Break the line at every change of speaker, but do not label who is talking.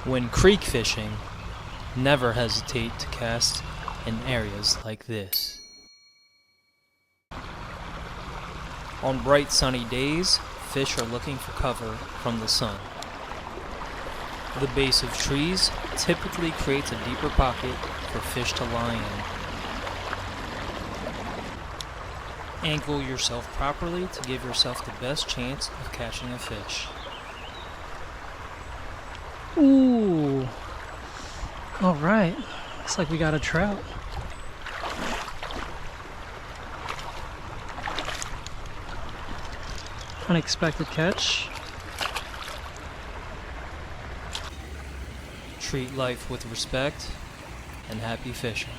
When creek fishing, never hesitate to cast in areas like this. On bright sunny days, fish are looking for cover from the sun. The base of trees typically creates a deeper pocket for fish to lie in. Angle yourself properly to give yourself the best chance of catching a fish.
Ooh. All right. Looks like we got a trout. Unexpected catch.
Treat life with respect and happy fishing.